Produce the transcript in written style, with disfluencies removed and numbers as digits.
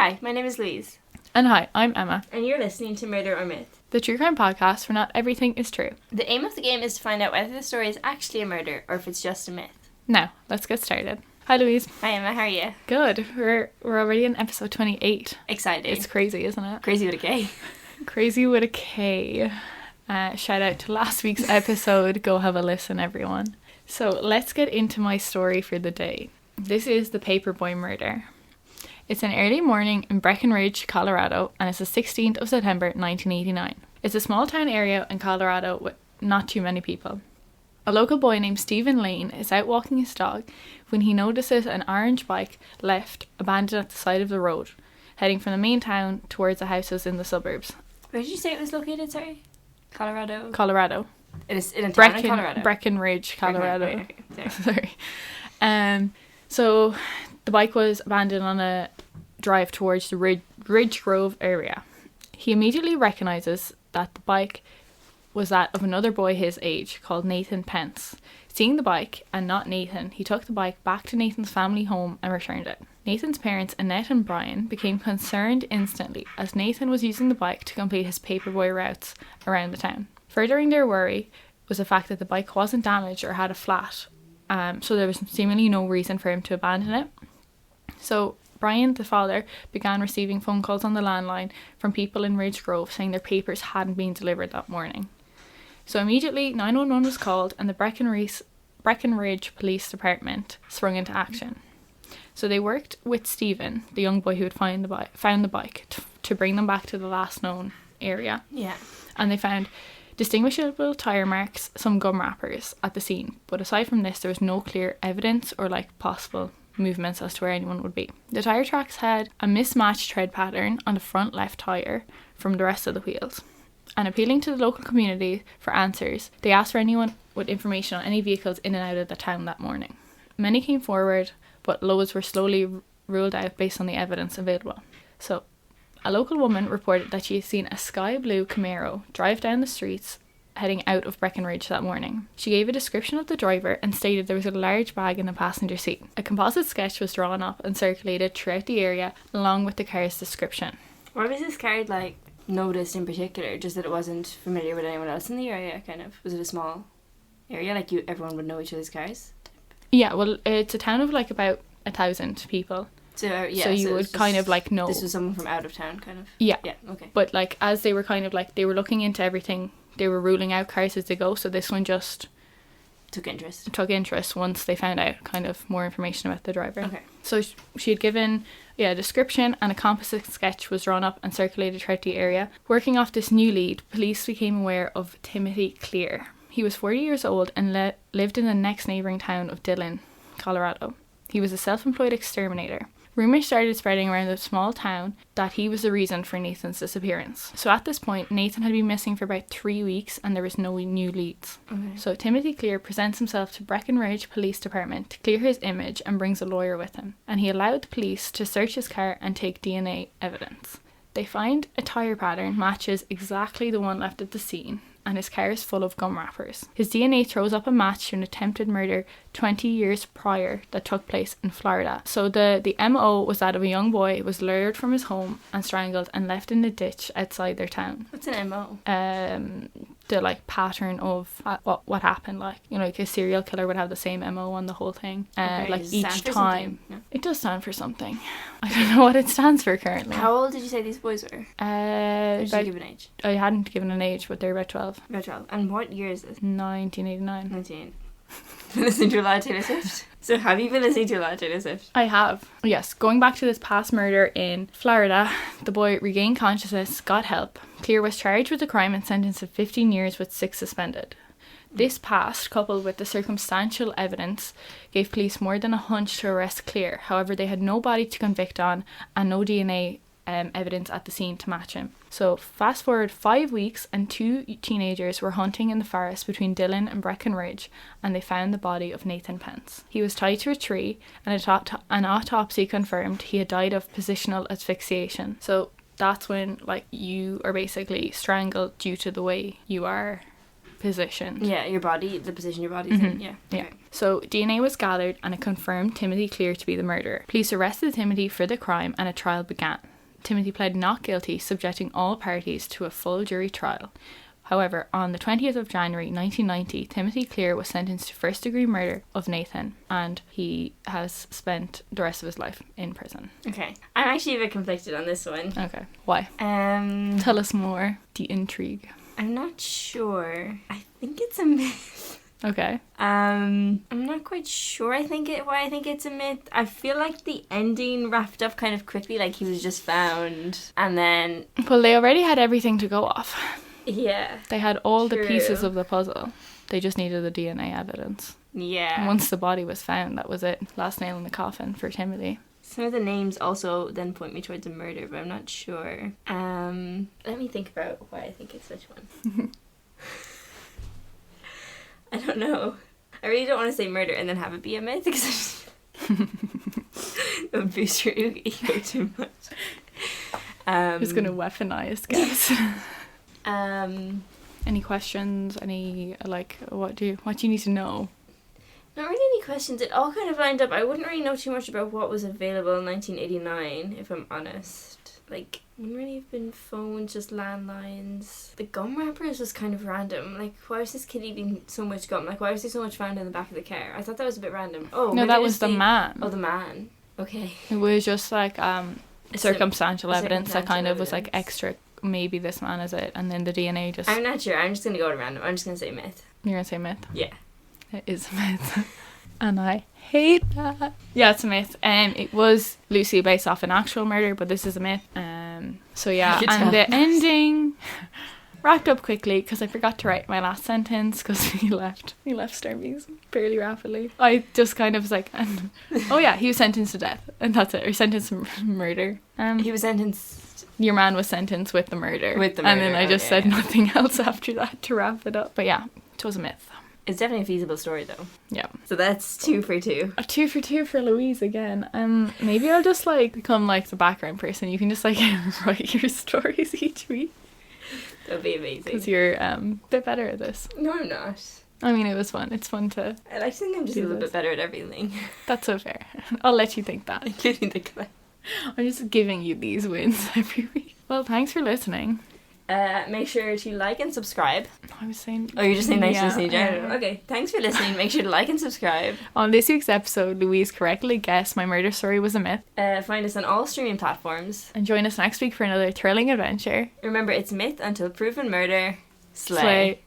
Hi, my name is Louise. And hi, I'm Emma. And you're listening to Murder or Myth, the true crime podcast where not everything is true. The aim of the game is to find out whether the story is actually a murder or if it's just a myth. Now, let's get started. Hi Louise. Hi Emma, how are you? Good. We're already in episode 28. Exciting. It's crazy, isn't it? Crazy with a K. Crazy with a K. Shout out to last week's episode. Go have a listen, everyone. So let's get into my story for the day. This is the Paperboy murder. It's an early morning in Breckenridge, Colorado, and it's the 16th of September 1989. It's a small town area in Colorado with not too many people. A local boy named Stephen Lane is out walking his dog when he notices an orange bike left abandoned at the side of the road, heading from the main town towards the houses in the suburbs. Where did you say it was located, sorry? Colorado? Colorado. It is in a town in Colorado? Breckenridge, Colorado. Okay. Sorry. So the bike was abandoned on a drive towards the Ridge Grove area. He immediately recognises that the bike was that of another boy his age called Nathan Pence. Seeing the bike and not Nathan, he took the bike back to Nathan's family home and returned it. Nathan's parents, Annette and Brian, became concerned instantly as Nathan was using the bike to complete his paperboy routes around the town. Furthering their worry was the fact that the bike wasn't damaged or had a flat, so there was seemingly no reason for him to abandon it. So Brian, the father, began receiving phone calls on the landline from people in Ridge Grove saying their papers hadn't been delivered that morning. So immediately 911 was called and the Breckenridge Police Department sprung into action. So they worked with Stephen, the young boy who had found the bike, to bring them back to the last known area. Yeah. And they found distinguishable tyre marks, some gum wrappers at the scene. But aside from this, there was no clear evidence or possible movements as to where anyone would be. The tyre tracks had a mismatched tread pattern on the front left tyre from the rest of the wheels. And appealing to the local community for answers, they asked for anyone with information on any vehicles in and out of the town that morning. Many came forward, but loads were slowly ruled out based on the evidence available. So, a local woman reported that she had seen a sky blue Camaro drive down the streets heading out of Breckenridge that morning. She gave a description of the driver and stated there was a large bag in the passenger seat. A composite sketch was drawn up and circulated throughout the area along with the car's description. What was this car noticed in particular? Just that it wasn't familiar with anyone else in the area, kind of? Was it a small area? Everyone would know each other's cars? Yeah, well, it's a town of about 1,000 people. So you would kind of know. This was someone from out of town, kind of? Yeah. Yeah, okay. But as they were they were looking into everything, they were ruling out cars as they go, so this one just took interest once they found out more information about the driver. Okay. So she had given a description and a composite sketch was drawn up and circulated throughout the area. Working off this new lead, police became aware of Timothy Clear. He was 40 years old and lived in the next neighbouring town of Dillon, Colorado. He was a self-employed exterminator. Rumours started spreading around the small town that he was the reason for Nathan's disappearance. So at this point, Nathan had been missing for about 3 weeks and there was no new leads. Okay. So Timothy Clear presents himself to Breckenridge Police Department to clear his image and brings a lawyer with him. And he allowed the police to search his car and take DNA evidence. They find a tyre pattern matches exactly the one left at the scene, and his car is full of gum wrappers. His DNA throws up a match to an attempted murder 20 years prior that took place in Florida. So the MO was that of a young boy who was lured from his home and strangled and left in a ditch outside their town. What's an MO? The pattern of what happened, a serial killer would have the same MO on the whole thing. Each time. Yeah. It does stand for something. I don't know what it stands for currently. How old did you say these boys were? Did you give an age? I hadn't given an age, but they're about 12. About 12. And what year is this? 1989. 19. Been listening to a lot of Taylor Swift? So have you been listening to a lot of Taylor Swift? I have. Yes, going back to this past murder in Florida, the boy regained consciousness, got help. Clear was charged with the crime and sentenced to 15 years with 6 suspended. This past, coupled with the circumstantial evidence, gave police more than a hunch to arrest Clear. However, they had no body to convict on and no DNA evidence at the scene to match him. So fast forward 5 weeks and 2 teenagers were hunting in the forest between Dillon and Breckenridge and they found the body of Nathan Pence. He was tied to a tree and an autopsy confirmed he had died of positional asphyxiation. So that's when you are basically strangled due to the way you are positioned. Yeah, the position your body's in. Yeah. Yeah. So DNA was gathered and it confirmed Timothy Clear to be the murderer. Police arrested Timothy for the crime and a trial began. Timothy pled not guilty, subjecting all parties to a full jury trial. However, on the 20th of January 1990, Timothy Clear was sentenced to first-degree murder of Nathan, and he has spent the rest of his life in prison. Okay. I'm actually a bit conflicted on this one. Okay. Why? Tell us more. The intrigue. I'm not sure. I think it's a myth. Okay. I'm not quite sure why I think it's a myth. I feel like the ending wrapped up kind of quickly, like he was just found and then... Well, they already had everything to go off. Yeah. They had all the pieces of the puzzle. They just needed the DNA evidence. Yeah. And once the body was found, that was it. Last nail in the coffin for Timothy. Some of the names also then point me towards a murder, but I'm not sure. Let me think about why I think it's which one. I don't know. I really don't want to say murder and then have it be a myth because it would boost your ego too much. Who's going to weaponize guess? Any questions? Any, like, what do you need to know? Not really any questions. It all kind of lined up. I wouldn't really know too much about what was available in 1989, if I'm honest. Like, wouldn't really have been phones, just landlines. The gum wrappers was kind of random. Like, why was this kid eating so much gum? Like, why was there so much found in the back of the car? I thought that was a bit random. Oh, no, that was the man. Oh, the man. Okay. It was just like circumstantial evidence that kind of was like extra. Maybe this man is it, and then the DNA just... I'm not sure. I'm just going to go to random. I'm just going to say myth. You're going to say myth? Yeah. It is a myth. And I hate that. Yeah, it's a myth. It was loosely based off an actual murder, but this is a myth. So yeah, and the ending wrapped up quickly because I forgot to write my last sentence because he left Starbucks fairly rapidly. I just kind of was like, oh yeah, he was sentenced to death, and that's it. Or sentenced to murder. He was sentenced... Your man was sentenced with the murder. And then I just said nothing else after that to wrap it up. But yeah, it was a myth. It's definitely a feasible story though. Yeah. So that's 2 for 2. A 2 for 2 for Louise again. Maybe I'll just like become like the background person. You can just like write your stories each week. That'd be amazing. Because you're a bit better at this. No, I'm not. I mean, it was fun. It's fun to... I like to think I'm just a little bit better at everything. That's so fair. I'll let you think that. Including the clay. I'm just giving you these wins every week. Well, thanks for listening. Make sure to like and subscribe. I was saying... Oh, you're just saying thanks for listening. Okay, thanks for listening. Make sure to like and subscribe. On this week's episode, Louise correctly guessed my murder story was a myth. Find us on all streaming platforms. And join us next week for another thrilling adventure. Remember, it's myth until proven murder. Slay. Slay.